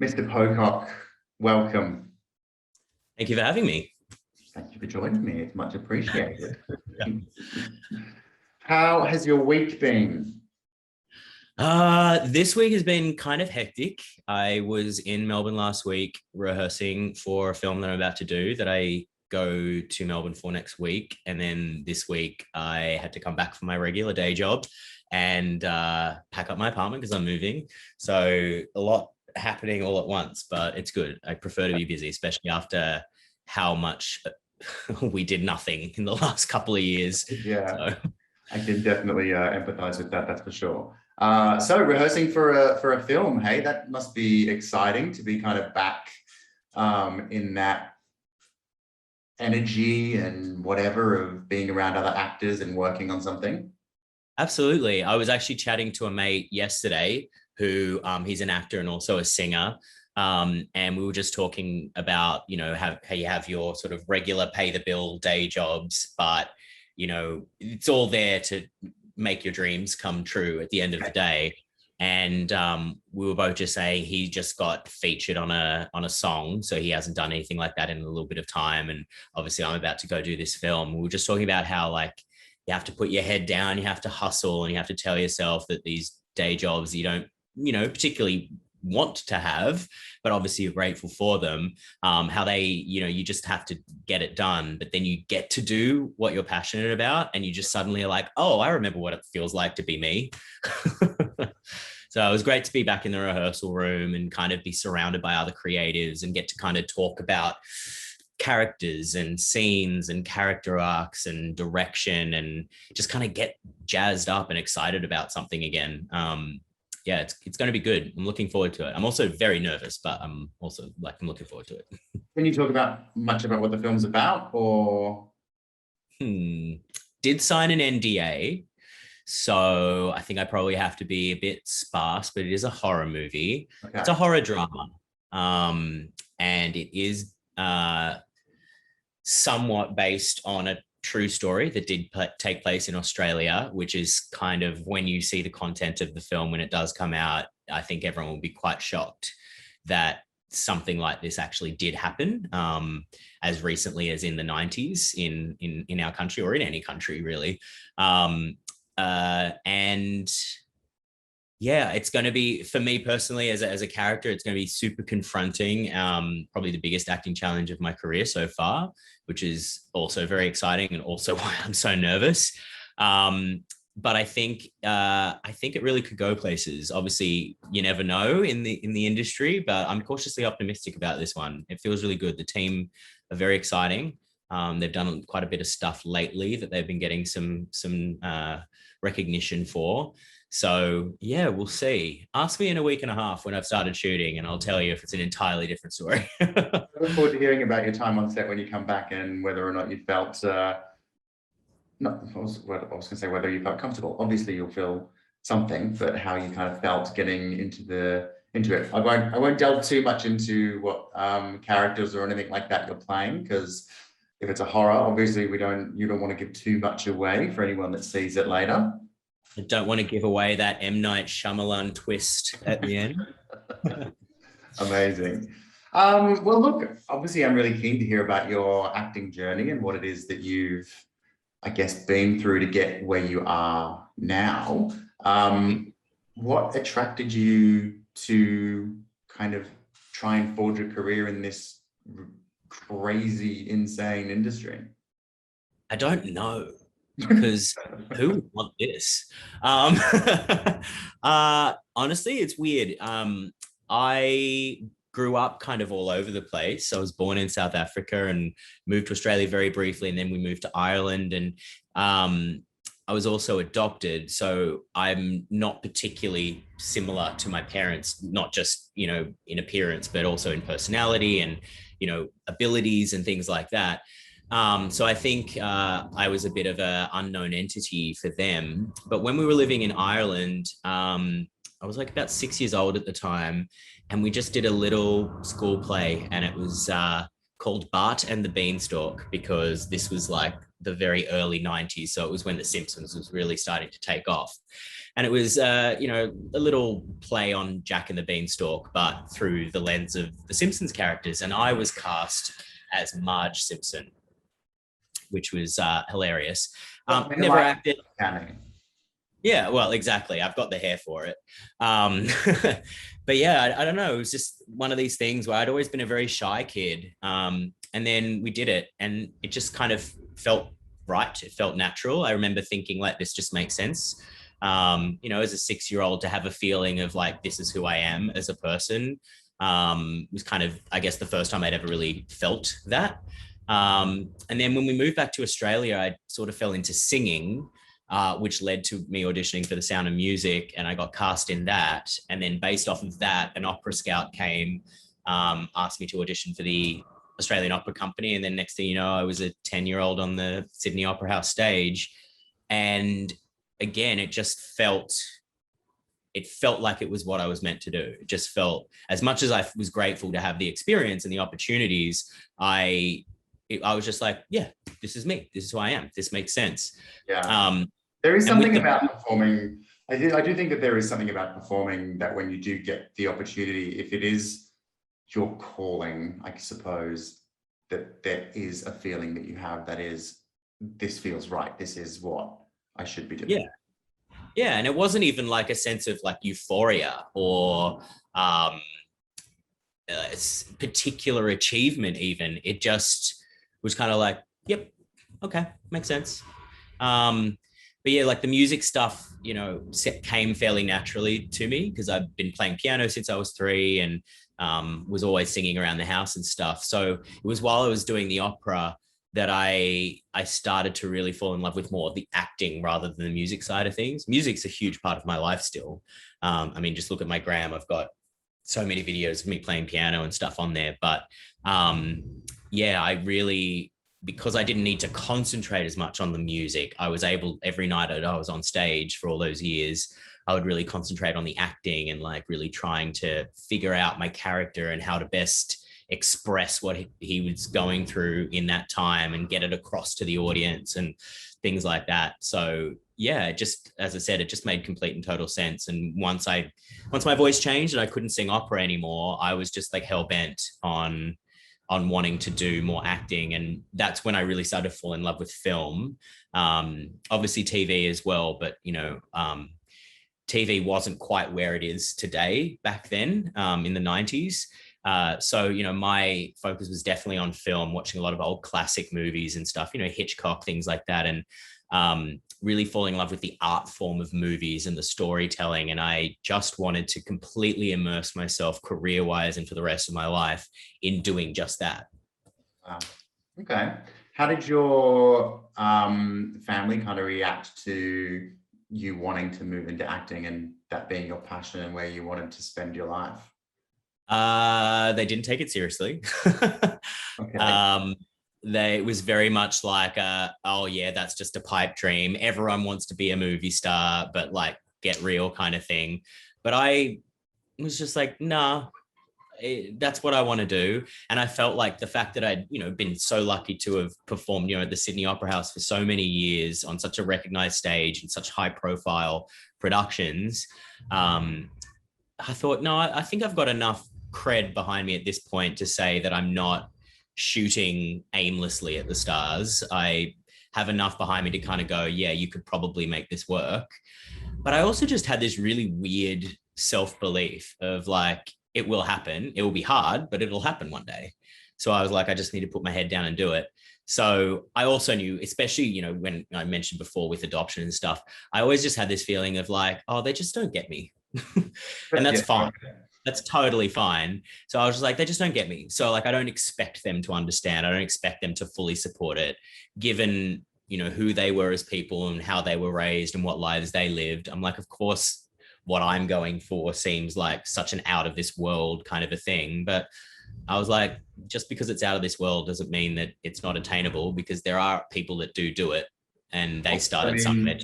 Mr. Pocock, welcome. Thank you for having me. Thank you for joining me. It's much appreciated. Yeah. How has your week been? This week has been kind of hectic. I was in Melbourne last week rehearsing for a film that I'm about to do that I go to Melbourne for next week. And then this week I had to come back from my regular day job and pack up my apartment because I'm moving. So a lot happening all at once, but it's good. I prefer to be busy, especially after how much we did nothing in the last couple of years. Yeah, so. I can definitely empathize with that, that's for sure. So rehearsing for a film, hey, that must be exciting to be kind of back in that energy and whatever of being around other actors and working on something. Absolutely. I was actually chatting to a mate yesterday who he's an actor and also a singer. And we were just talking about, how you have your sort of regular pay the bill day jobs, but, it's all there to make your dreams come true at the end of the day. And we were both just saying he just got featured on a song, so he hasn't done anything like that in a little bit of time. And obviously, I'm about to go do this film. We were just talking about how you have to put your head down, you have to hustle, and you have to tell yourself that these day jobs you don't, particularly want to have, but obviously you're grateful for them. How they, you just have to get it done, but then you get to do what you're passionate about, and you just suddenly are like, oh, I remember what it feels like to be me. So it was great to be back in the rehearsal room and kind of be surrounded by other creatives and get to kind of talk about characters and scenes and character arcs and direction and just kind of get jazzed up and excited about something again. Yeah, it's going to be good. I'm looking forward to it. I'm also very nervous, but I'm also I'm looking forward to it. Can you talk much about what the film's about, or? Did sign an NDA, so I think I probably have to be a bit sparse, but it is a horror movie. Okay. It's a horror drama, and it is somewhat based on a true story that did take place in Australia, which is kind of, when you see the content of the film when it does come out, I think everyone will be quite shocked that something like this actually did happen as recently as in the 90s in our country, or in any country really. And yeah, it's going to be, for me personally, as a character, it's going to be super confronting. Probably the biggest acting challenge of my career so far, which is also very exciting and also why I'm so nervous. But I think it really could go places. Obviously, you never know in the industry, but I'm cautiously optimistic about this one. It feels really good. The team are very exciting. They've done quite a bit of stuff lately that they've been getting some recognition for. So yeah, we'll see. Ask me in a week and a half when I've started shooting, and I'll tell you if it's an entirely different story. I look forward to hearing about your time on set when you come back, and whether or not you felt I was going to say whether you felt comfortable. Obviously, you'll feel something, but how you kind of felt getting into it. I won't delve too much into what characters or anything like that you're playing, because if it's a horror, obviously you don't want to give too much away for anyone that sees it later. I don't want to give away that M. Night Shyamalan twist at the end. Amazing. Well, look, obviously I'm really keen to hear about your acting journey and what it is that you've, I guess, been through to get where you are now. What attracted you to kind of try and forge a career in this crazy, insane industry? I don't know. Because who would want this? Honestly, it's weird. I grew up kind of all over the place. I was born in South Africa and moved to Australia very briefly, and then we moved to Ireland, and I was also adopted. So I'm not particularly similar to my parents, not just, in appearance, but also in personality and, abilities and things like that. So I think I was a bit of an unknown entity for them. But when we were living in Ireland, I was like about 6 years old at the time, and we just did a little school play, and it was called Bart and the Beanstalk, because this was like the very early 90s. So it was when The Simpsons was really starting to take off. And it was, you know, a little play on Jack and the Beanstalk, but through the lens of the Simpsons characters. And I was cast as Marge Simpson, which was hilarious. Never acted. Yeah, well, exactly. I've got the hair for it. But yeah, I don't know. It was just one of these things where I'd always been a very shy kid. And then we did it and it just kind of felt right. It felt natural. I remember thinking like, this just makes sense. You know, as a 6-year-old to have a feeling of like, this is who I am as a person, was kind of, I guess, the first time I'd ever really felt that. And then when we moved back to Australia, I sort of fell into singing, which led to me auditioning for The Sound of Music, and I got cast in that. And then based off of that, an opera scout came, asked me to audition for the Australian Opera Company. And then next thing you know, I was a 10-year-old on the Sydney Opera House stage. And again, it felt like it was what I was meant to do. It just felt, as much as I was grateful to have the experience and the opportunities, I was just like, yeah, this is me. This is who I am. This makes sense. Yeah. There is something about performing. I do think that there is something about performing that when you do get the opportunity, if it is your calling, I suppose, that there is a feeling that you have that is, this feels right. This is what I should be doing. Yeah. Yeah. And it wasn't even like a sense of like euphoria or particular achievement even. It just was kind of like, yep, okay, makes sense. But yeah, like the music stuff, you know, came fairly naturally to me because I've been playing piano since I was 3 and was always singing around the house and stuff. So it was while I was doing the opera that I started to really fall in love with more of the acting rather than the music side of things. Music's a huge part of my life still. I mean, just look at my gram. I've got so many videos of me playing piano and stuff on there. But yeah, I really, because I didn't need to concentrate as much on the music, I was able, every night that I was on stage for all those years, I would really concentrate on the acting and like really trying to figure out my character and how to best express what he was going through in that time and get it across to the audience and things like that. So yeah, it just, as I said, it just made complete and total sense. And once my voice changed and I couldn't sing opera anymore, I was just like hell-bent on wanting to do more acting. And that's when I really started to fall in love with film. Obviously TV as well, but you know, TV wasn't quite where it is today back then, in the 90s. So, you know, my focus was definitely on film, watching a lot of old classic movies and stuff, you know, Hitchcock, things like that. And really falling in love with the art form of movies and the storytelling. And I just wanted to completely immerse myself career-wise and for the rest of my life in doing just that. Wow. Okay. How did your family kind of react to you wanting to move into acting and that being your passion and where you wanted to spend your life? They didn't take it seriously. Okay. It was very much like, oh yeah, that's just a pipe dream. Everyone wants to be a movie star, but like get real kind of thing. But I was just like, nah, that's what I want to do. And I felt like the fact that I'd, you know, been so lucky to have performed, you know, at the Sydney Opera House for so many years on such a recognized stage and such high profile productions. I thought, no, I think I've got enough cred behind me at this point to say that I'm not shooting aimlessly at the stars. I have enough behind me to kind of go, yeah, you could probably make this work. But I also just had this really weird self-belief of like, it will happen. It will be hard, but it'll happen one day. So I was like, I just need to put my head down and do it. So I also knew, especially, you know, when I mentioned before with adoption and stuff, I always just had this feeling of like, oh, they just don't get me. And that's fine. That's totally fine. So I was just like, they just don't get me. So like, I don't expect them to understand. I don't expect them to fully support it, given, you know, who they were as people and how they were raised and what lives they lived. I'm like, of course, what I'm going for seems like such an out of this world kind of a thing. But I was like, just because it's out of this world doesn't mean that it's not attainable, because there are people that do it and they started something.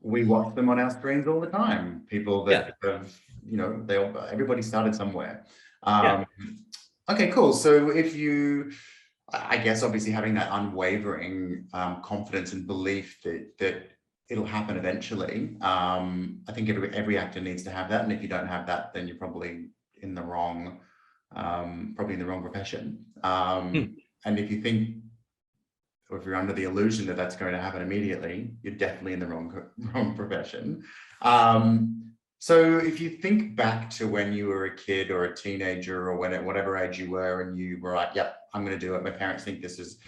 We watch them on our screens all the time. People that have, you know, everybody started somewhere. Okay, cool. So if you, I guess obviously having that unwavering confidence and belief that it'll happen eventually. I think every actor needs to have that, and if you don't have that, then you're probably in the wrong profession. And if you think, or if you're under the illusion that that's going to happen immediately, you're definitely in the wrong profession. So if you think back to when you were a kid or a teenager or whatever age you were, and you were like, yep, I'm going to do it. My parents think this is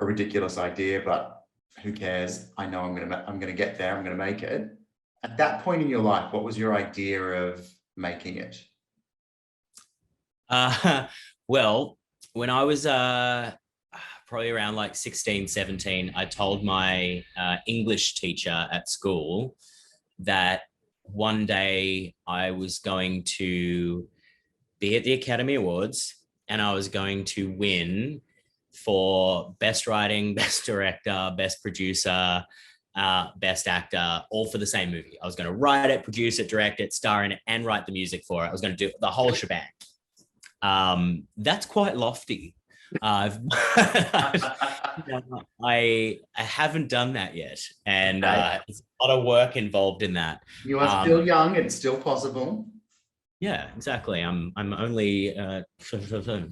a ridiculous idea, but who cares? I know I'm going to get there. I'm going to make it. At that point in your life, what was your idea of making it? Well, when I was probably around like 16, 17, I told my English teacher at school that one day I was going to be at the Academy Awards and I was going to win for best writing, best director, best producer, best actor, all for the same movie. I was going to write it, produce it, direct it, star in it, and write the music for it. I was going to do the whole shebang. That's quite lofty. I haven't done that yet, and there's a lot of work involved in that. You are still young; it's still possible. Yeah, exactly. I'm only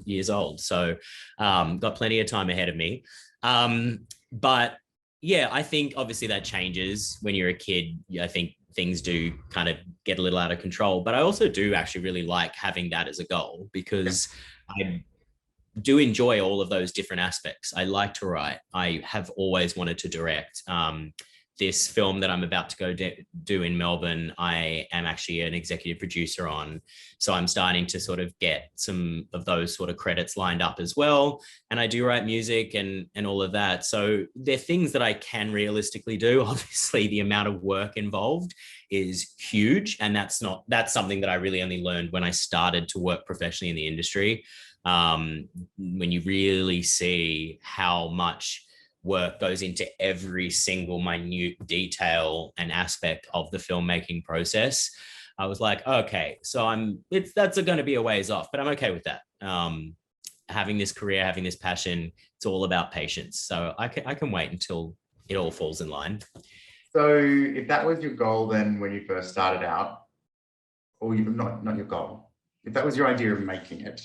years old, so got plenty of time ahead of me. But yeah, I think obviously that changes when you're a kid. I think things do kind of get a little out of control, but I also do actually really like having that as a goal, because I do enjoy all of those different aspects. I like to write. I have always wanted to direct. This film that I'm about to go do in Melbourne, I am actually an executive producer on. So I'm starting to sort of get some of those sort of credits lined up as well. And I do write music and all of that. So they're things that I can realistically do. Obviously, the amount of work involved is huge. And that's something that I really only learned when I started to work professionally in the industry. When you really see how much work goes into every single minute detail and aspect of the filmmaking process, I was like, okay, so that's going to be a ways off, but I'm okay with that. Having this career, having this passion, it's all about patience. So I can wait until it all falls in line. So if that was your goal, then when you first started out, or not your goal, if that was your idea of making it,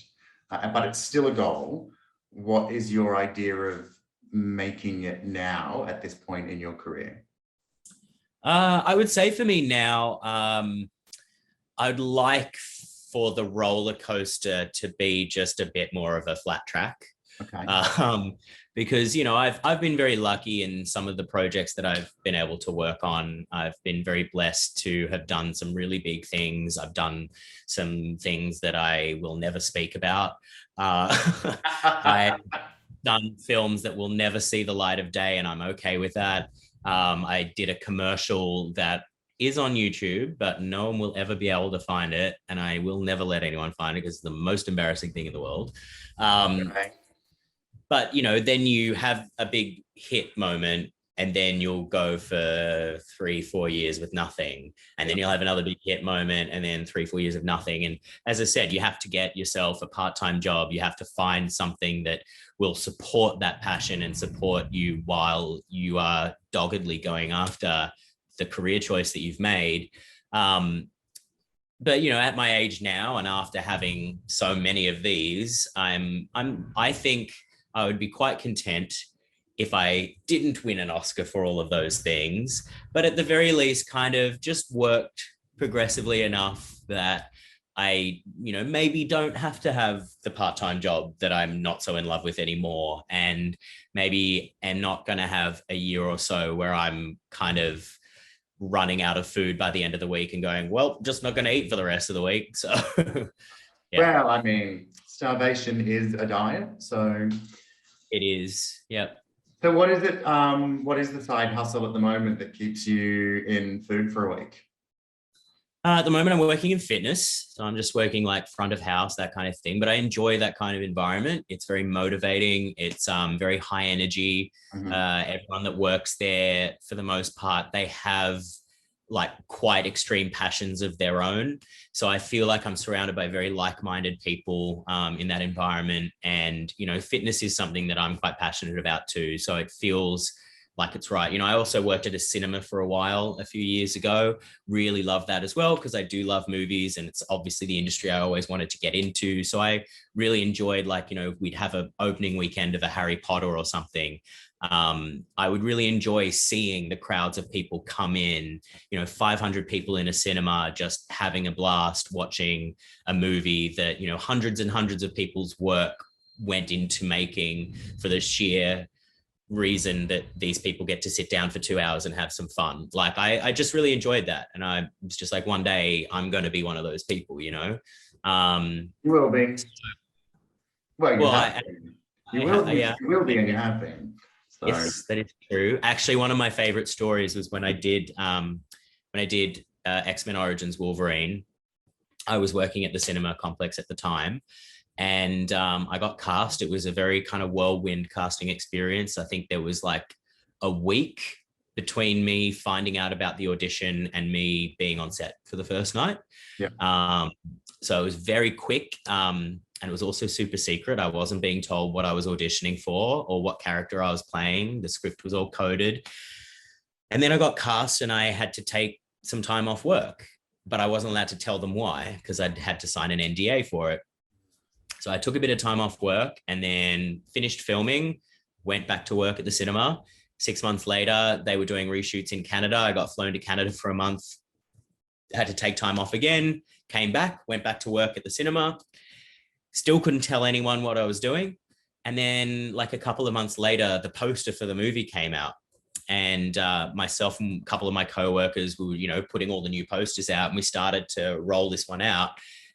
but it's still a goal, what is your idea of making it now at this point in your career? I would say for me now, I'd like for the roller coaster to be just a bit more of a flat track. Okay. Because, I've been very lucky in some of the projects that I've been able to work on. I've been very blessed to have done some really big things. I've done some things that I will never speak about. I've done films that will never see the light of day, and I'm okay with that. I did a commercial that is on YouTube, but no one will ever be able to find it, and I will never let anyone find it because it's the most embarrassing thing in the world. Okay. But, then you have a big hit moment, and then you'll go for 3-4 years with nothing. And then you'll have another big hit moment, and then 3-4 years of nothing. And as I said, you have to get yourself a part-time job. You have to find something that will support that passion and support you while you are doggedly going after the career choice that you've made. But, at my age now, and after having so many of these, I think I would be quite content if I didn't win an Oscar for all of those things, but at the very least kind of just worked progressively enough that I, maybe don't have to have the part-time job that I'm not so in love with anymore, and maybe am not going to have a year or so where I'm kind of running out of food by the end of the week and going, well, just not going to eat for the rest of the week. So, yeah. Well, I mean, starvation is a diet, so it is. Yep. So what is it? What is the side hustle at the moment that keeps you in food for a week? At the moment, I'm working in fitness. So I'm just working like front of house, that kind of thing. But I enjoy that kind of environment. It's very motivating. It's very high energy. Mm-hmm. Everyone that works there, for the most part, they have like quite extreme passions of their own. So I feel like I'm surrounded by very like-minded people in that environment. And, you know, fitness is something that I'm quite passionate about too. So it feels like it's right. You know, I also worked at a cinema for a while a few years ago. Really love that as well, because I do love movies and it's obviously the industry I always wanted to get into. So I really enjoyed, like, you know, we'd have an opening weekend of a Harry Potter or something. I would really enjoy seeing the crowds of people come in, you know, 500 people in a cinema, just having a blast watching a movie that, you know, hundreds and hundreds of people's work went into making, for the sheer reason that these people get to sit down for 2 hours and have some fun. Like I just really enjoyed that. And I was just like, one day I'm going to be one of those people, you know? You will be. Well, you well, have been. You will, yeah, you will be, and you have been. So. yes, that is true. Actually, one of my favorite stories was when I did X-Men Origins Wolverine. I was working at the cinema complex at the time, and I got cast. It was a very kind of whirlwind casting experience. I think there was like a week between me finding out about the audition and me being on set for the first night. Yeah. So it was very quick. And it was also super secret. I wasn't being told what I was auditioning for or what character I was playing. The script was all coded. And then I got cast and I had to take some time off work, but I wasn't allowed to tell them why, because I'd had to sign an NDA for it. So I took a bit of time off work and then finished filming, went back to work at the cinema. 6 months later, they were doing reshoots in Canada. I got flown to Canada for a month, had to take time off again, came back, went back to work at the cinema. Still couldn't tell anyone what I was doing. And then like a couple of months later, the poster for the movie came out. And myself and a couple of my coworkers were, you know, putting all the new posters out, and we started to roll this one out.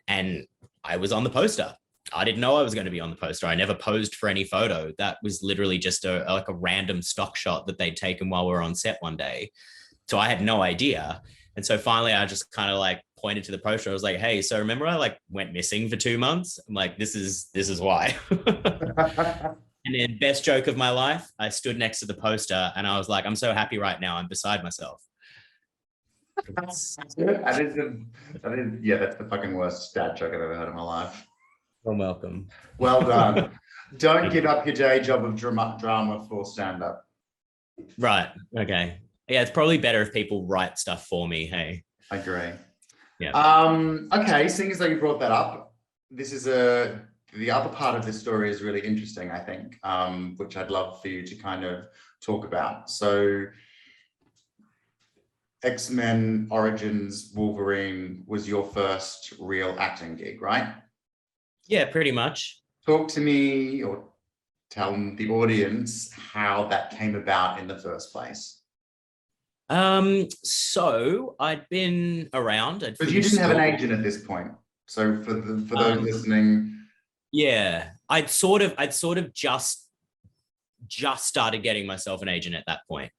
And I was on the poster. I didn't know I was going to be on the poster. I never posed for any photo. That was literally just like a random stock shot that they'd taken while we were on set one day. So I had no idea. And so finally I just kind of like pointed to the poster. I was like, hey, so remember I like went missing for 2 months? I'm like, this is why. And then best joke of my life, I stood next to the poster and I was like, I'm so happy right now. I'm beside myself. That's the fucking worst dad joke I've ever heard in my life. You're welcome. Well done. Don't give up your day job of drama for stand-up. Right. Okay. Yeah, it's probably better if people write stuff for me. Hey. I agree. Yeah. Okay, seeing as though you brought that up, this is the other part of this story is really interesting, I think, which I'd love for you to kind of talk about. So X-Men Origins Wolverine was your first real acting gig, right? Yeah, pretty much. Talk to me or tell the audience how that came about in the first place. So I'd been around. But you didn't have an agent at this point. So for those listening. Yeah, I'd sort of just started getting myself an agent at that point.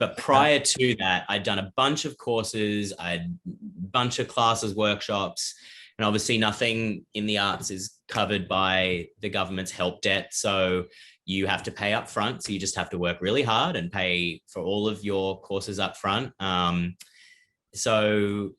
But prior to that, I'd done a bunch of courses, I'd a bunch of classes, workshops, and obviously nothing in the arts is covered by the government's help debt. So you have to pay up front. So you just have to work really hard and pay for all of your courses up front. So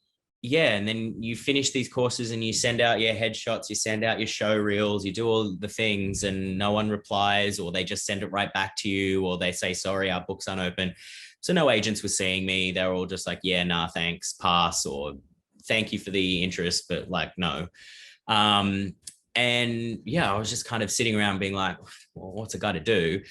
yeah, and then you finish these courses and you send out your headshots, you send out your show reels, you do all the things and no one replies, or they just send it right back to you, or they say, sorry, our book's unopened. So no agents were seeing me. They were all just like, yeah, nah, thanks, pass, or thank you for the interest, but like, no. And yeah, I was just kind of sitting around being like, well, what's a guy to do?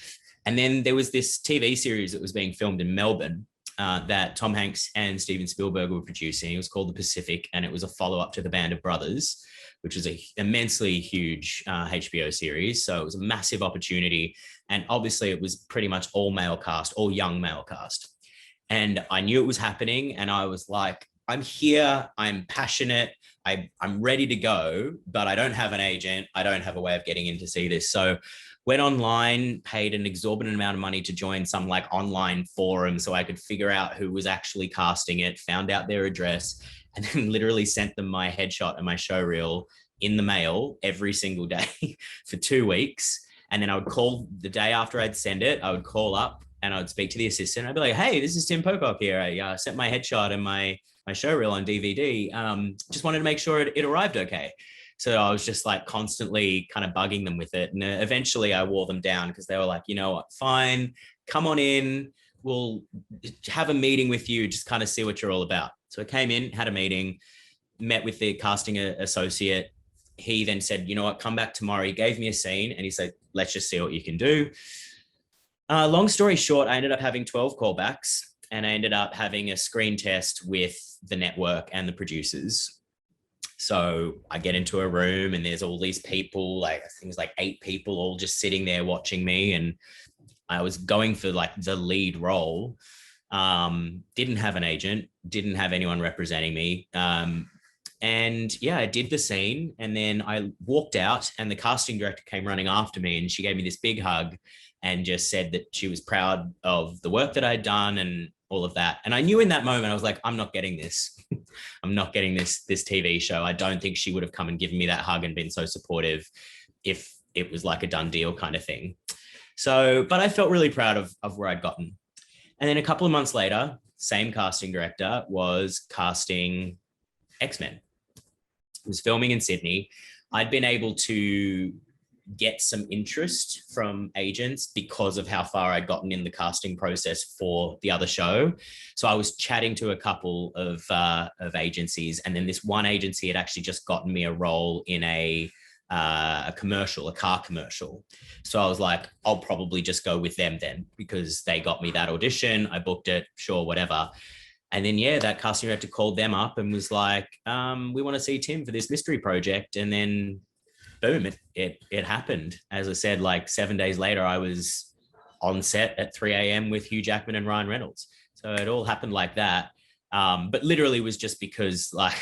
And then there was this TV series that was being filmed in Melbourne that Tom Hanks and Steven Spielberg were producing. It was called The Pacific, and it was a follow-up to The Band of Brothers, which is an immensely huge HBO series. So it was a massive opportunity. And obviously it was pretty much all male cast, all young male cast. And I knew it was happening. And I was like, I'm here, I'm passionate, I'm ready to go, but I don't have an agent. I don't have a way of getting in to see this. So went online, paid an exorbitant amount of money to join some like online forum so I could figure out who was actually casting it, found out their address, and then literally sent them my headshot and my show reel in the mail every single day for 2 weeks. And then I would call the day after I'd send it, I would call up and I'd speak to the assistant. I'd be like, hey, this is Tim Pocock here. I sent my headshot and my show reel on DVD. Just wanted to make sure it arrived okay. So I was just like constantly kind of bugging them with it. And eventually I wore them down because they were like, you know what, fine, come on in. We'll have a meeting with you, just kind of see what you're all about. So I came in, had a meeting, met with the casting associate. He then said, you know what, come back tomorrow. He gave me a scene and he said, let's just see what you can do. Long story short, I ended up having 12 callbacks and I ended up having a screen test with the network and the producers. So I get into a room and there's all these people, like things like 8 people all just sitting there watching me. And I was going for like the lead role. Didn't have an agent, didn't have anyone representing me. And yeah, I did the scene and then I walked out and the casting director came running after me and she gave me this big hug and just said that she was proud of the work that I'd done and all of that. And I knew in that moment, I was like, I'm not getting this. I'm not getting this TV show. I don't think she would have come and given me that hug and been so supportive if it was like a done deal kind of thing. So, but I felt really proud of where I'd gotten. And then a couple of months later, same casting director was casting XMen. Was filming in Sydney. I'd been able to get some interest from agents because of how far I'd gotten in the casting process for the other show. So I was chatting to a couple of agencies, and then this one agency had actually just gotten me a role in a commercial, a car commercial. So I was like, I'll probably just go with them then because they got me that audition. I booked it, sure, whatever. And then, yeah, that casting director called them up and was like, we want to see Tim for this mystery project. And then, boom, it happened. As I said, like 7 days later, I was on set at 3 a.m. with Hugh Jackman and Ryan Reynolds. So it all happened like that. But literally was just because like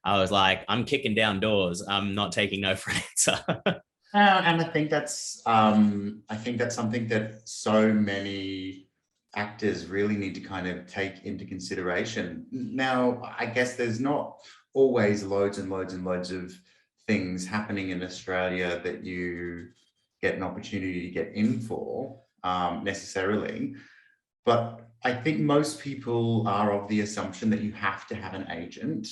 I was like, I'm kicking down doors. I'm not taking no for an answer. And I think that's something that so many actors really need to kind of take into consideration. Now, I guess there's not always loads and loads and loads of things happening in Australia that you get an opportunity to get in for necessarily. But I think most people are of the assumption that you have to have an agent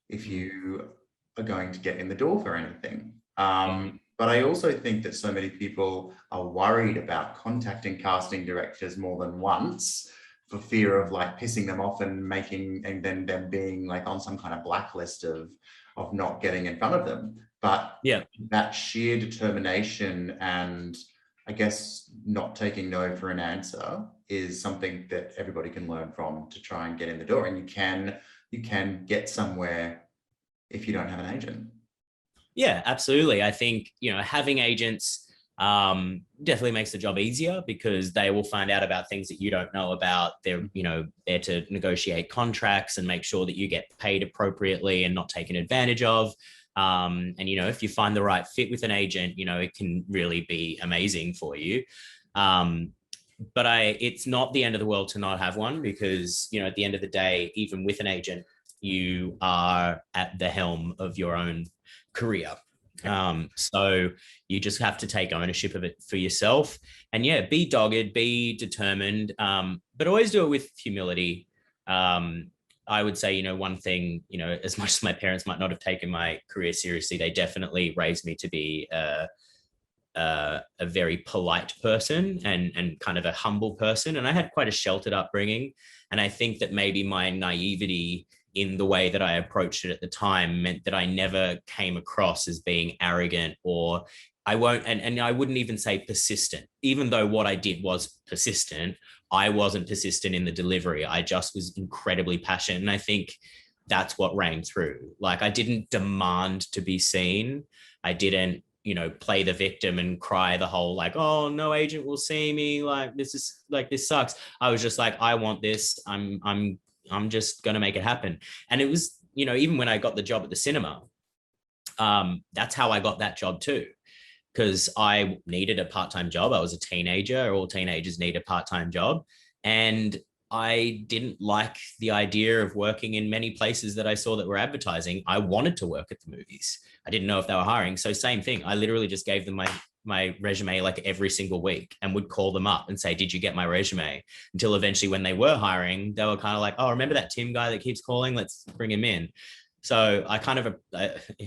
if you are going to get in the door for anything. But I also think that so many people are worried about contacting casting directors more than once for fear of like pissing them off and then them being like on some kind of blacklist of not getting in front of them. But yeah, that sheer determination and I guess not taking no for an answer is something that everybody can learn from to try and get in the door. And you can get somewhere if you don't have an agent. Yeah, absolutely. I think, having agents definitely makes the job easier because they will find out about things that you don't know about. They're, there to negotiate contracts and make sure that you get paid appropriately and not taken advantage of. And, if you find the right fit with an agent, it can really be amazing for you. But it's not the end of the world to not have one because, at the end of the day, even with an agent, you are at the helm of your own career. So you just have to take ownership of it for yourself and be dogged, be determined, but always do it with humility. I would say, one thing, as much as my parents might not have taken my career seriously, they definitely raised me to be a very polite person and kind of a humble person. And I had quite a sheltered upbringing. And I think that maybe my naivety in the way that I approached it at the time meant that I never came across as being arrogant or I wouldn't even say persistent, even though what I did was persistent. I wasn't persistent in the delivery. I just was incredibly passionate. And I think that's what rang through. Like I didn't demand to be seen. I didn't, play the victim and cry the whole like, oh, no agent will see me. Like, this sucks. I was just like, I want this. I'm just going to make it happen. And it was, even when I got the job at the cinema, that's how I got that job too. Because I needed a part-time job. I was a teenager. All teenagers need a part-time job. And I didn't like the idea of working in many places that I saw that were advertising. I wanted to work at the movies. I didn't know if they were hiring. So same thing. I literally just gave them my resume like every single week and would call them up and say, did you get my resume? Until eventually when they were hiring, they were kind of like, oh, remember that Tim guy that keeps calling? Let's bring him in. So I kind of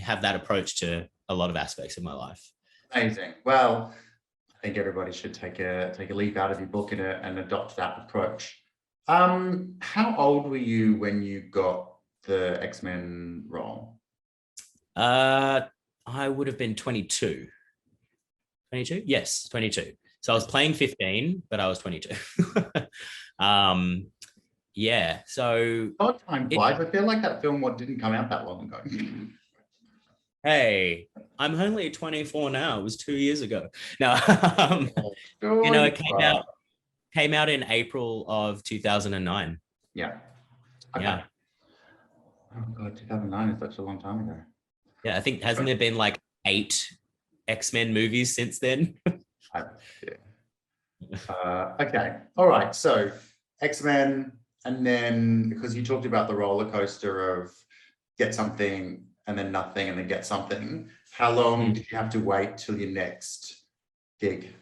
have that approach to a lot of aspects of my life. Amazing. Well, I think everybody should take a leaf out of your book and adopt that approach. How old were you when you got the X-Men role? I would have been 22. 22? Yes, 22. So I was playing 15, but I was 22. Yeah, so Time flies. I feel like that film didn't come out that long ago. Hey, I'm only 24 now. It was 2 years ago. No, it came out in April of 2009. Yeah. Okay. Yeah. Oh God, 2009 is such a long time ago. Yeah, I think hasn't there been like 8 X-Men movies since then? Okay. All right. So X-Men, and then because you talked about the roller coaster of get something and then nothing and then get something. How long did you have to wait till your next gig?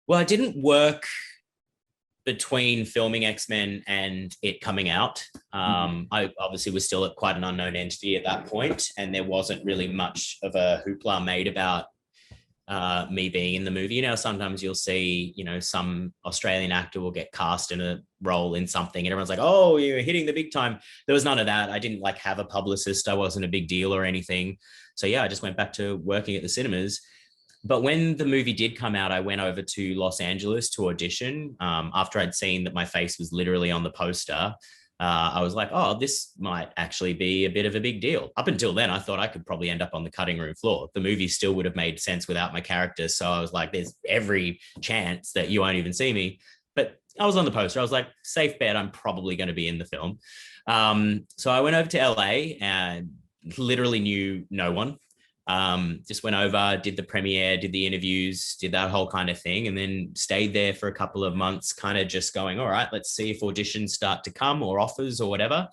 Well, I didn't work between filming X-Men and it coming out. I obviously was still at quite an unknown entity at that point, and there wasn't really much of a hoopla made about me being in the movie. Sometimes you'll see, some Australian actor will get cast in a role in something and everyone's like, oh, you're hitting the big time. There was none of that. I didn't have a publicist. I wasn't a big deal or anything. So yeah, I just went back to working at the cinemas. But when the movie did come out, I went over to Los Angeles to audition after I'd seen that my face was literally on the poster. I was like, oh, this might actually be a bit of a big deal. Up until then, I thought I could probably end up on the cutting room floor. The movie still would have made sense without my character. So I was like, there's every chance that you won't even see me. But I was on the poster. I was like, safe bet, I'm probably going to be in the film. So I went over to LA and literally knew no one. Just went over, did the premiere, did the interviews, did that whole kind of thing, and then stayed there for a couple of months, kind of just going, all right, let's see if auditions start to come or offers or whatever.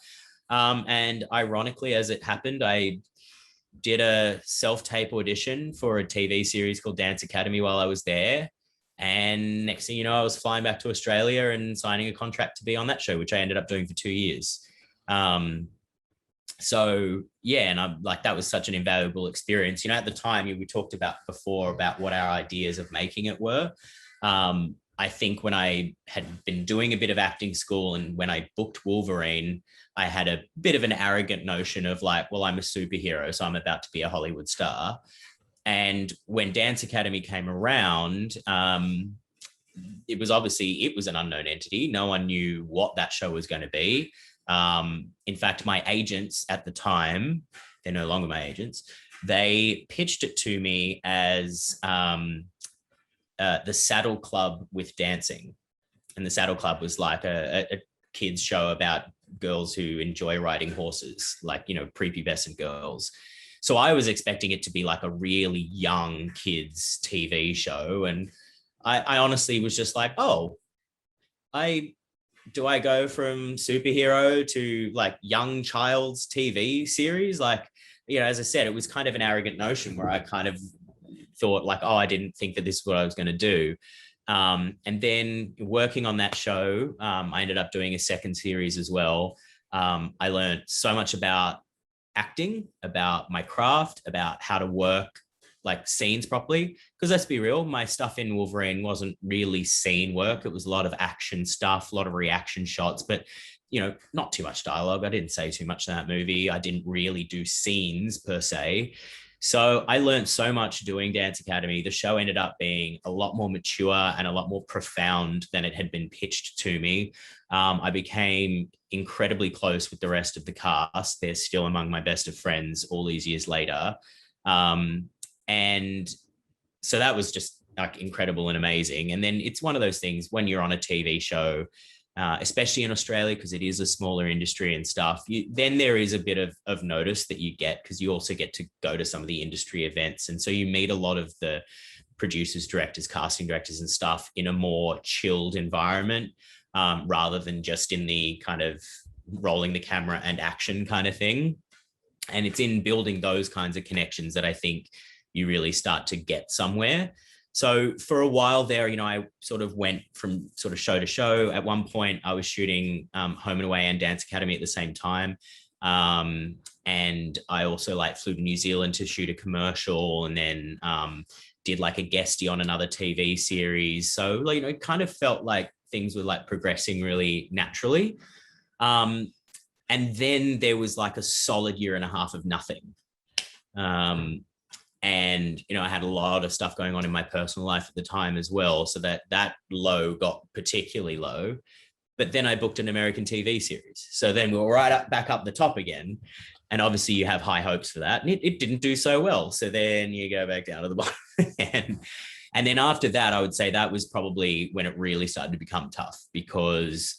And ironically, as it happened, I did a self-tape audition for a TV series called Dance Academy while I was there. And next thing you know, I was flying back to Australia and signing a contract to be on that show, which I ended up doing for 2 years. So yeah, and I'm like, that was such an invaluable experience. At the time we talked about before about what our ideas of making it were. I think when I had been doing a bit of acting school and when I booked Wolverine, I had a bit of an arrogant notion of like, well, I'm a superhero, so I'm about to be a Hollywood star. And when Dance Academy came around, it was an unknown entity. No one knew what that show was going to be. In fact, my agents at the time, they're no longer my agents, they pitched it to me as the Saddle Club with dancing. And the Saddle Club was like a kids show about girls who enjoy riding horses, like, prepubescent girls. So I was expecting it to be like a really young kids TV show. And I honestly was just like, oh, do I go from superhero to like young child's TV series? Like, as I said, it was kind of an arrogant notion where I kind of thought like, oh, I didn't think that this is what I was going to do. And then working on that show, I ended up doing a second series as well. I learned so much about acting, about my craft, about how to work like scenes properly. Because let's be real, my stuff in Wolverine wasn't really scene work. It was a lot of action stuff, a lot of reaction shots, but not too much dialogue. I didn't say too much in that movie. I didn't really do scenes per se. So I learned so much doing Dance Academy. The show ended up being a lot more mature and a lot more profound than it had been pitched to me. I became incredibly close with the rest of the cast. They're still among my best of friends all these years later. And so that was just like incredible and amazing. And then it's one of those things when you're on a TV show, especially in Australia, because it is a smaller industry and stuff, then there is a bit of notice that you get because you also get to go to some of the industry events. And so you meet a lot of the producers, directors, casting directors and stuff in a more chilled environment rather than just in the kind of rolling the camera and action kind of thing. And it's in building those kinds of connections that I think you really start to get somewhere. So for a while there, I sort of went from sort of show to show. At one point, I was shooting Home and Away and Dance Academy at the same time. And I also like flew to New Zealand to shoot a commercial, and then did like a guestie on another TV series. So, it kind of felt like things were like progressing really naturally. And then there was like a solid year and a half of nothing. And, I had a lot of stuff going on in my personal life at the time as well. So that low got particularly low. But then I booked an American TV series. So then we were back up the top again. And obviously you have high hopes for that. And it didn't do so well. So then you go back down to the bottom. And then after that, I would say that was probably when it really started to become tough, because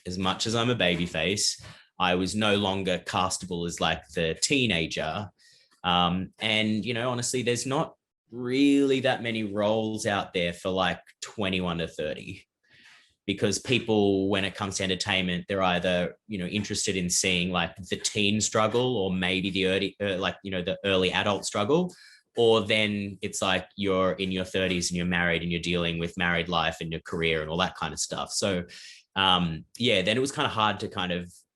as much as I'm a baby face, I was no longer castable as like the teenager. And, honestly, there's not really that many roles out there for like 21 to 30. Because people, when it comes to entertainment, they're either, interested in seeing like the teen struggle, or maybe the early adult struggle, or then it's like you're in your 30s and you're married and you're dealing with married life and your career and all that kind of stuff. So, then it was kind of hard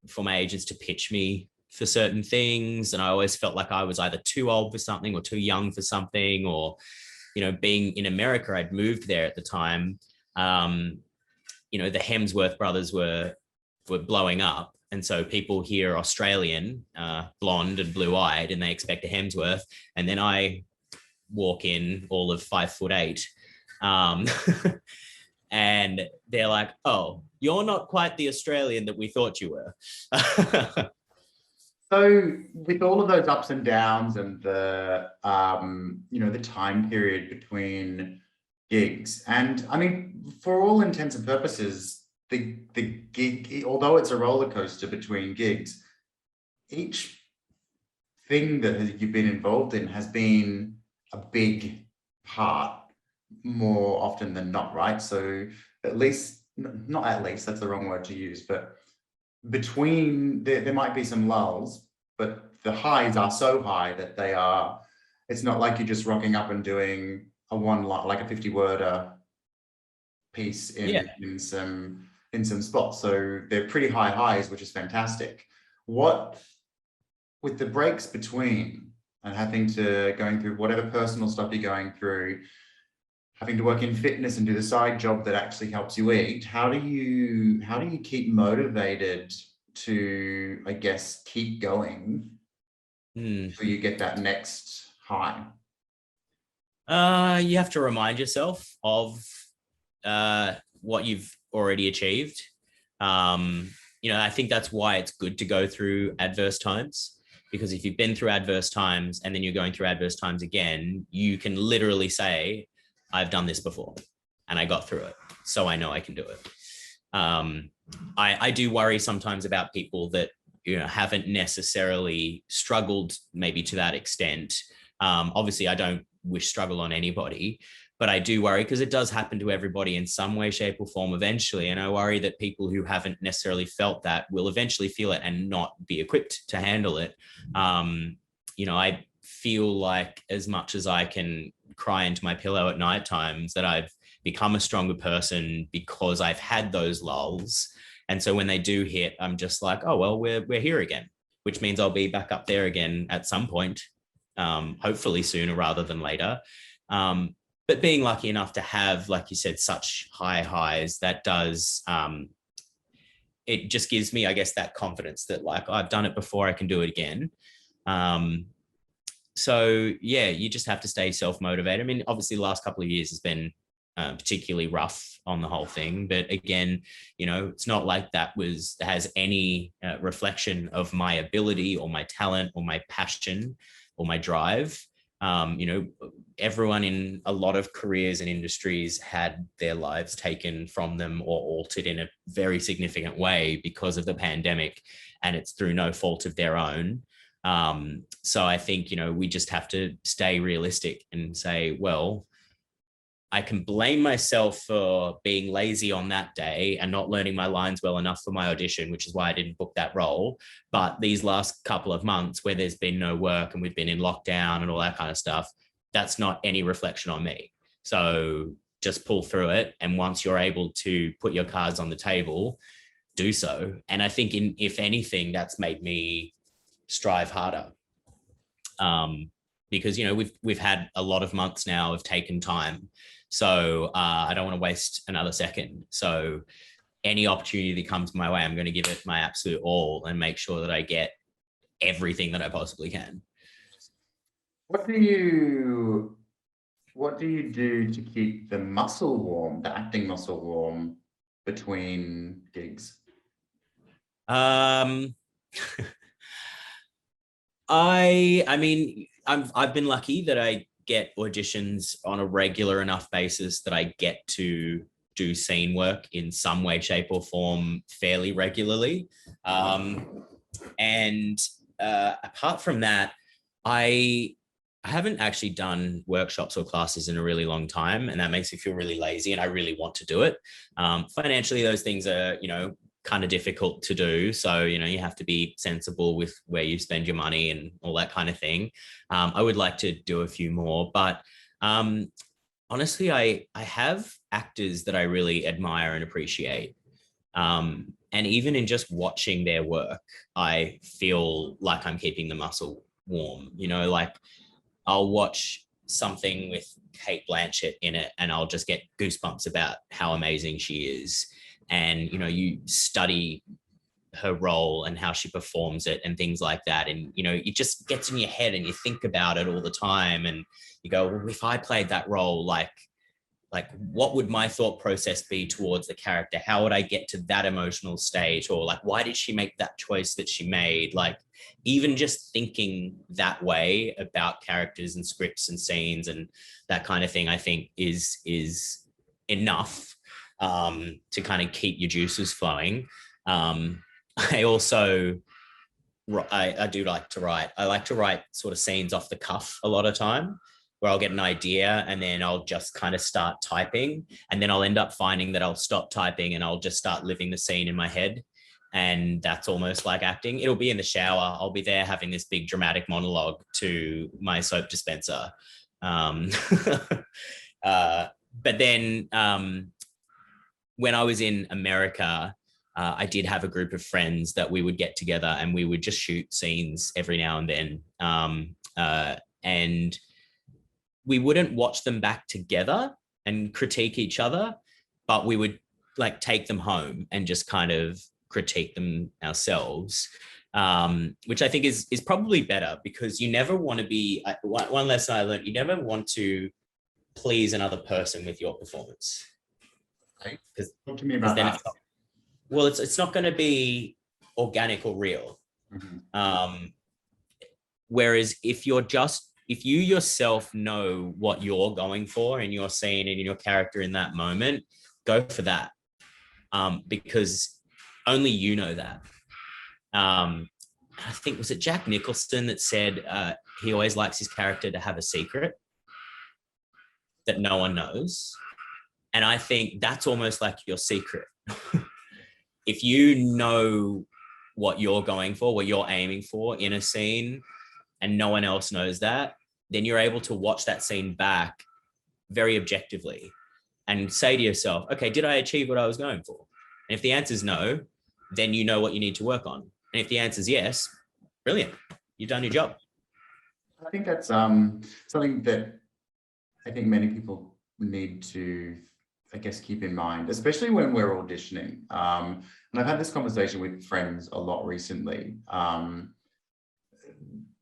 for my agents to pitch me for certain things. And I always felt like I was either too old for something or too young for something, or, being in America, I'd moved there at the time. The Hemsworth brothers were blowing up. And so people hear Australian, blonde and blue eyed, and they expect a Hemsworth. And then I walk in all of 5'8". And they're like, oh, you're not quite the Australian that we thought you were. So with all of those ups and downs and the time period between gigs, and I mean, for all intents and purposes, the gig, although it's a roller coaster between gigs, each thing that you've been involved in has been a big part more often than not, right? So at least, not at least, that's the wrong word to use, but between, there might be some lulls, but the highs are so high that it's not like you're just rocking up and doing a like a 50-worder piece in some spots. So they're pretty high highs, which is fantastic. What, with the breaks between and going through whatever personal stuff you're going through, having to work in fitness and do the side job that actually helps you eat, how do you keep motivated to, I guess, keep going so you get that next high? You have to remind yourself of what you've already achieved. I think that's why it's good to go through adverse times, because if you've been through adverse times and then you're going through adverse times again, you can literally say, I've done this before and I got through it, so I know I can do it. I do worry sometimes about people that, haven't necessarily struggled maybe to that extent. Obviously, I don't wish struggle on anybody, but I do worry because it does happen to everybody in some way, shape or form eventually. And I worry that people who haven't necessarily felt that will eventually feel it and not be equipped to handle it. I feel like as much as I can cry into my pillow at night times, that I've become a stronger person because I've had those lulls. And so when they do hit, I'm just like, oh, well, we're here again, which means I'll be back up there again at some point, hopefully sooner rather than later. But being lucky enough to have, like you said, such high highs, that does, it just gives me, I guess, that confidence that like, I've done it before, I can do it again. So yeah, you just have to stay self-motivated. I mean, obviously the last couple of years has been particularly rough on the whole thing, but again, it's not like that has any reflection of my ability or my talent or my passion or my drive. Everyone in a lot of careers and industries had their lives taken from them or altered in a very significant way because of the pandemic, and it's through no fault of their own. So I think, we just have to stay realistic and say, well, I can blame myself for being lazy on that day and not learning my lines well enough for my audition, which is why I didn't book that role. But these last couple of months where there's been no work and we've been in lockdown and all that kind of stuff, that's not any reflection on me. So just pull through it. And once you're able to put your cards on the table, do so. And I think if anything, that's made me strive harder. Because, we've had a lot of months now of taken time. So I don't want to waste another second. So any opportunity that comes my way, I'm going to give it my absolute all and make sure that I get everything that I possibly can. What do you do to keep the muscle warm, the acting muscle warm between gigs? I mean, I've been lucky that I get auditions on a regular enough basis that I get to do scene work in some way, shape, or form fairly regularly. And apart from that, I haven't actually done workshops or classes in a really long time, and that makes me feel really lazy, and I really want to do it. Financially, those things are, kind of difficult to do. So, you have to be sensible with where you spend your money and all that kind of thing. I would like to do a few more, but honestly, I have actors that I really admire and appreciate. And even in just watching their work, I feel like I'm keeping the muscle warm, like I'll watch something with Kate Blanchett in it and I'll just get goosebumps about how amazing she is. And, you study her role and how she performs it and things like that. And, it just gets in your head and you think about it all the time. And you go, well, if I played that role, like what would my thought process be towards the character? How would I get to that emotional stage? Or like, why did she make that choice that she made? Like, even just thinking that way about characters and scripts and scenes and that kind of thing, I think is enough to kind of keep your juices flowing. I also, I do like to write. I like to write sort of scenes off the cuff a lot of time, where I'll get an idea and then I'll just kind of start typing. And then I'll end up finding that I'll stop typing and I'll just start living the scene in my head. And that's almost like acting. It'll be in the shower. I'll be there having this big dramatic monologue to my soap dispenser. But then when I was in America, I did have a group of friends that we would get together and we would just shoot scenes every now and then. And we wouldn't watch them back together and critique each other, but we would like take them home and just kind of critique them ourselves, which I think is probably better, because you never want to be, one lesson I learned, you never want to please another person with your performance. Right. Talk to me about that. It's not going to be organic or real. Mm-hmm. Whereas if you yourself know what you're going for in your scene and in your character in that moment, go for that. Because only you know that. I think, was it Jack Nicholson that said he always likes his character to have a secret that no one knows? And I think that's almost like your secret. If you know what you're going for, what you're aiming for in a scene, and no one else knows that, then you're able to watch that scene back very objectively and say to yourself, okay, did I achieve what I was going for? And if the answer is no, then you know what you need to work on. And if the answer is yes, brilliant, you've done your job. I think that's something that I think many people need to, I guess, keep in mind, especially when we're auditioning. And I've had this conversation with friends a lot recently.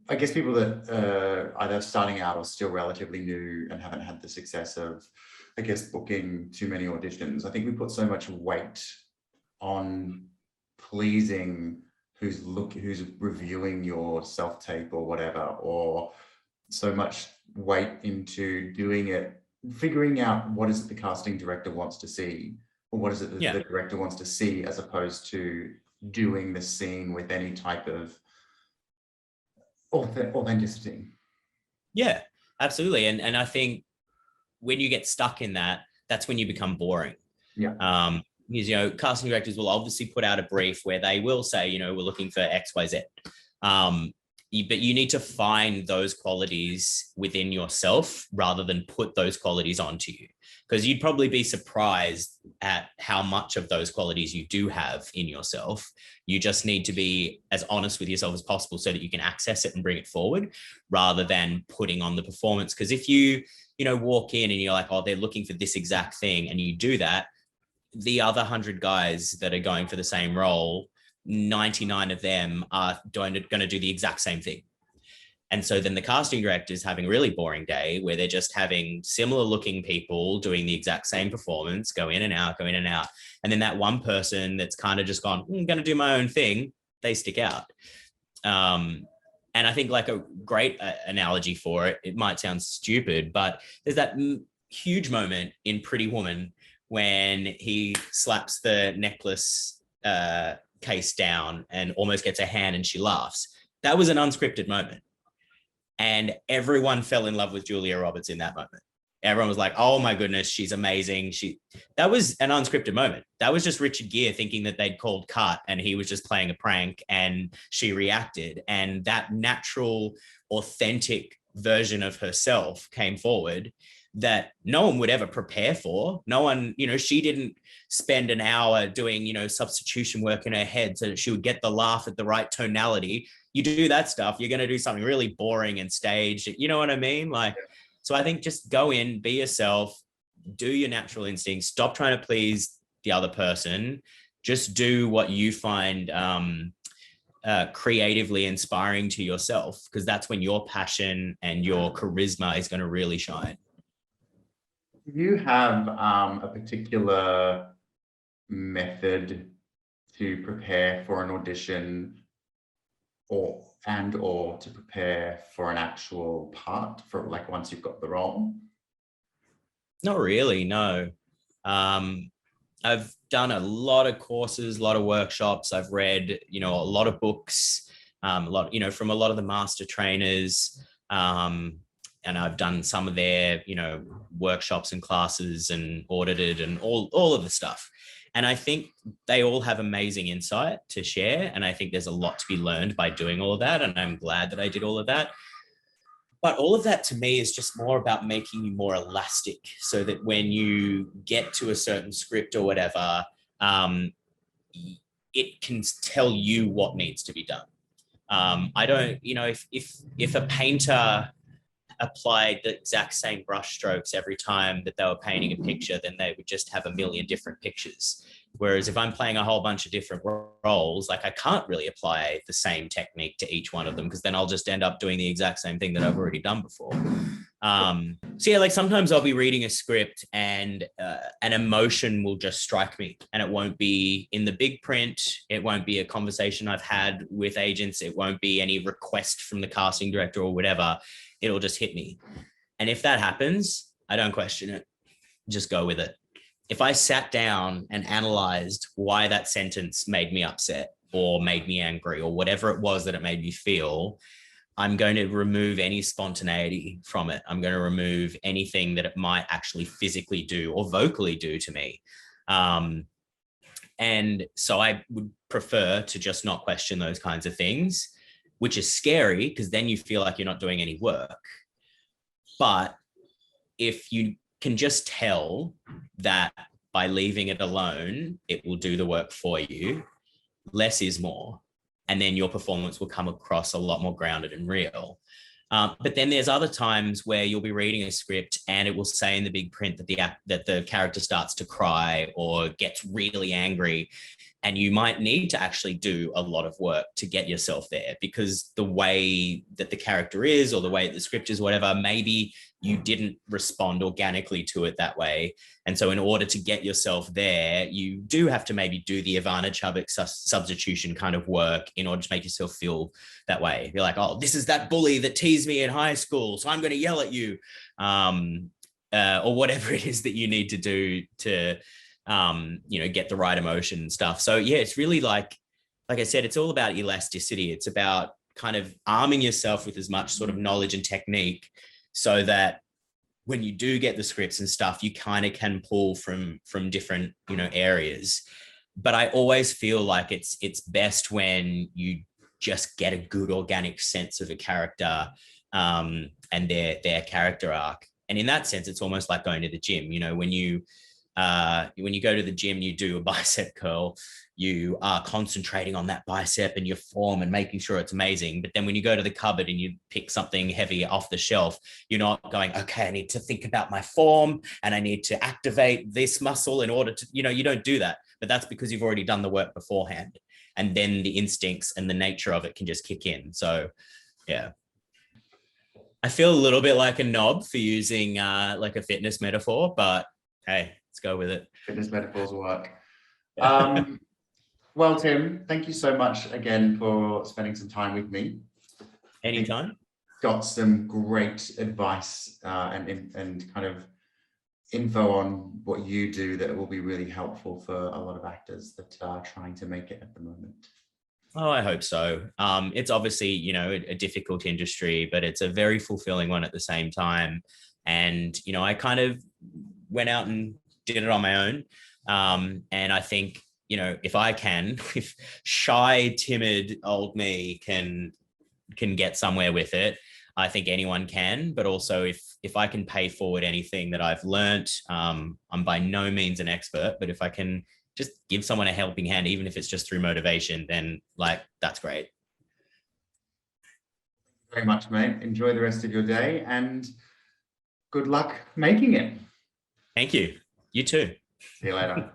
I guess people that are either starting out or still relatively new and haven't had the success of, I guess, booking too many auditions. I think we put so much weight on pleasing who's reviewing your self-tape or whatever, or so much weight into doing it, figuring out what is it the casting director wants to see, or what is it that the director wants to see, as opposed to doing the scene with any type of authenticity. Yeah, absolutely. And I think when you get stuck in that, that's when you become boring. Yeah. Because, casting directors will obviously put out a brief where they will say, we're looking for X, Y, Z. but you need to find those qualities within yourself rather than put those qualities onto you, because you'd probably be surprised at how much of those qualities you do have in yourself. You just need to be as honest with yourself as possible so that you can access it and bring it forward rather than putting on the performance. Because if you walk in and you're like, oh, they're looking for this exact thing, and you do that, the other 100 guys that are going for the same role, 99 of them are going to do the exact same thing. And so then the casting director is having a really boring day where they're just having similar looking people doing the exact same performance, go in and out, go in and out. And then that one person that's kind of just gone, I'm going to do my own thing, they stick out. And I think like a great analogy for it, it might sound stupid, but there's that huge moment in Pretty Woman when he slaps the necklace case down and almost gets a hand and she laughs. That was an unscripted moment. And everyone fell in love with Julia Roberts in that moment. Everyone was like, oh my goodness, she's amazing. That was an unscripted moment. That was just Richard Gere thinking that they'd called cut and he was just playing a prank and she reacted. And that natural, authentic version of herself came forward that no one would ever prepare for. No one, she didn't spend an hour doing, substitution work in her head so that she would get the laugh at the right tonality. You do that stuff, you're going to do something really boring and staged. You know what I mean? So I think just go in, be yourself, do your natural instincts, stop trying to please the other person. Just do what you find creatively inspiring to yourself, because that's when your passion and your charisma is going to really shine. Do you have a particular method to prepare for an audition or to prepare for an actual part, for like once you've got the role? Not really, no. I've done a lot of courses, a lot of workshops. I've read, a lot of books, from a lot of the master trainers. And I've done some of their, workshops and classes and audited and all of the stuff. And I think they all have amazing insight to share. And I think there's a lot to be learned by doing all of that. And I'm glad that I did all of that. But all of that to me is just more about making you more elastic so that when you get to a certain script or whatever, it can tell you what needs to be done. I don't, if a painter applied the exact same brush strokes every time that they were painting a picture, then they would just have a million different pictures. Whereas if I'm playing a whole bunch of different roles, like I can't really apply the same technique to each one of them, because then I'll just end up doing the exact same thing that I've already done before. So yeah, like sometimes I'll be reading a script and an emotion will just strike me, and it won't be in the big print. It won't be a conversation I've had with agents. It won't be any request from the casting director or whatever. It'll just hit me. And if that happens, I don't question it. Just go with it. If I sat down and analyzed why that sentence made me upset or made me angry or whatever it was that it made me feel, I'm going to remove any spontaneity from it. I'm going to remove anything that it might actually physically do or vocally do to me. And so I would prefer to just not question those kinds of things, which is scary because then you feel like you're not doing any work. But if you can just tell that by leaving it alone, it will do the work for you, less is more. And then your performance will come across a lot more grounded and real. But then there's other times where you'll be reading a script and it will say in the big print that the character starts to cry or gets really angry. And you might need to actually do a lot of work to get yourself there, because the way that the character is or the way that the script is, whatever, maybe you didn't respond organically to it that way. And so in order to get yourself there, you do have to maybe do the Ivana Chubbuck substitution kind of work in order to make yourself feel that way. You're like, oh, this is that bully that teased me in high school, so I'm going to yell at you, or whatever it is that you need to do to get the right emotion and stuff. So yeah, it's really like I said, it's all about elasticity. It's about kind of arming yourself with as much sort of knowledge and technique so that when you do get the scripts and stuff, you kind of can pull from different, areas. But I always feel like it's best when you just get a good organic sense of a character and their character arc. And in that sense, it's almost like going to the gym. You know, when you go to the gym, you do a bicep curl, you are concentrating on that bicep and your form and making sure it's amazing. But then when you go to the cupboard and you pick something heavy off the shelf, you're not going, okay, I need to think about my form and I need to activate this muscle in order to, you don't do that. But that's because you've already done the work beforehand. And then the instincts and the nature of it can just kick in. So, yeah. I feel a little bit like a knob for using like a fitness metaphor, but hey, let's go with it. Fitness metaphors work. Well, Tim, thank you so much again for spending some time with me. Anytime. Got some great advice and kind of info on what you do that will be really helpful for a lot of actors that are trying to make it at the moment. Oh, I hope so. It's obviously, a difficult industry, but it's a very fulfilling one at the same time. And, I kind of went out and did it on my own. And I think, if shy, timid old me can get somewhere with it, I think anyone can. But also if I can pay forward anything that I've learned, I'm by no means an expert, but if I can just give someone a helping hand, even if it's just through motivation, then that's great. Very much, mate. Enjoy the rest of your day and good luck making it. Thank you. You too. See you later.